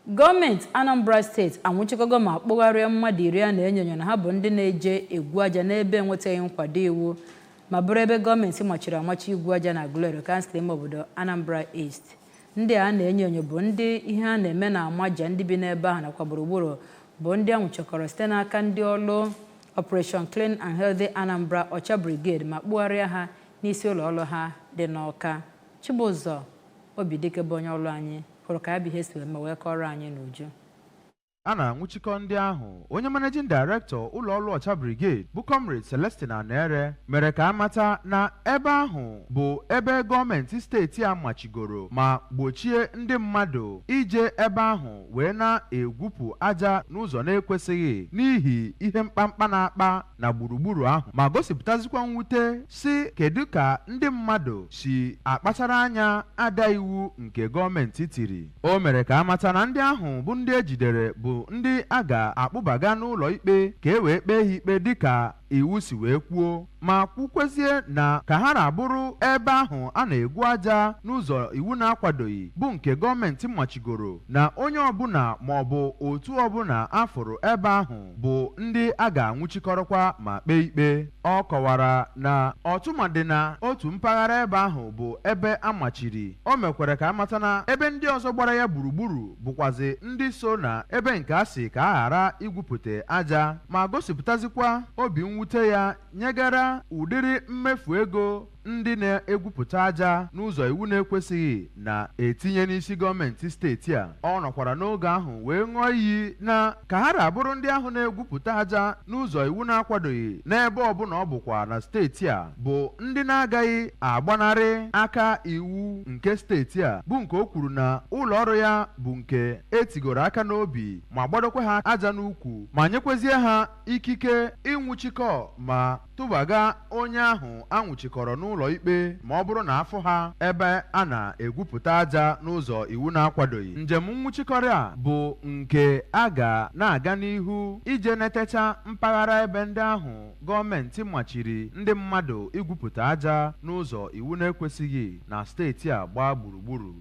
Gọọmenti Anambra Steeti anwụchikọgo ma kpụgharịa mmadụ 40 na-enyo na ha bụ ndị na-eje egwu aja n'ebe enwetaghị nkwado iwu ma bụrụ ebe gọọmenti machiri amachi igwu aja na Glory kansụl ime obodo Anambra East. Ndị a na-enyo bụ ndị ihe a na-eme na amaja ndị bi n'ebe ahụ nakwa gburugburu bụ ndị anwụchikọrọ site n'aka ndị ọrụ Operation Clean and Healthy Anambra Ọcha Brigade ma kpụgharịa ha n'isi ụlọ ọrụ ha dị n'Awka. Chibụzọ Obidike bụ onye ọrụ anyị hụrụ ka ya bụ ihe si eme wee kọrọ anyị n'uju. A na-anwụchikọ ndị ahụ onye managing director ụlọ ọrụ Ọcha Brigade bụ Comrade Celestine Anere mere ka amata na ebe ahụ bụ ebe gọọmenti steeti a machigoro ma gbochie ndị mmadụ ije ebe ahụ wee na-egwupụ aja n'ụzọ na-ekwesịghị n'ihi ihe mkpamkpa na-akpa na gburugburu ahụ ma gosipụtazikwa mwute si kedu ka ndị mmadụ si akpachara anya ada iwu nke gọọmenti tiri. O mere ka amata na ndị ahụ bụ ndị ejidere bụ ndị a ga-akpụbaga n'ụlọ ikpe ka e wee kpee ha ikpe dịka iwu si wee kwuo ma kwukwezie na ka ha na-abụrụ ebe ahụ a na-egwu aja n'ụzọ iwu na-akwadoghị bụ nke gọọmenti machigoro na onye ọbụla ma ọ bụ otu ọbụla afụrụ ebe ahụ bụ ndị a ga-anwụchikọrọkwa ma kpee ikpe. Ọ kọwara na ọtụmadị na otu mpaghara ebe ahụ bụ ebe a machiri. O mekwara ka amata na ebe ndị ọzọ gbara ya gburugburu bụkwazi ndị so na ebe nke a si ka a ghara igwupụta aja ma gosipụtazikwa obi mwute ya nyegara ụdịrị mmefu ego ndị na-egwupụta aja n'ụzọ iwu na-ekwesịghị na-etinye n'isi gọọmenti steeti a. Ọ nọkwara n'oge ahụ wee ṅụọ iyi na ka ha rabụrụ ndị ahụ na-egwupụta aja n'ụzọ iwu na-akwadoghị n'ebe ọbụla ọ bụkwa na steeti a bụ ndị na-agaghị agbanarị aka iwu nke steeti a bụ nke o kwuru na ụlọ ọrụ ya bụ nke etigoro aka n'obi ma gbadokwa ha aja n'ukwu ma nyekwezie ha ikike ịnwụchikọ ma tụbaga onye ahụ anwụchikọrọ n'ụlọ ikpe ma ọ bụrụ na afọ ha ebe a na-egwupụta aja n'ụzọ iwu na-akwadoghị. Njem nwụchikọrọ a bụ nke a ga na-aga n'ihu ije netecha mpaghara ebe ndị ahụ gọọmenti machiri ndị mmadụ igwupụta aja n'ụzọ iwu na-ekwesịghị na steeti a gbaa gburugburu.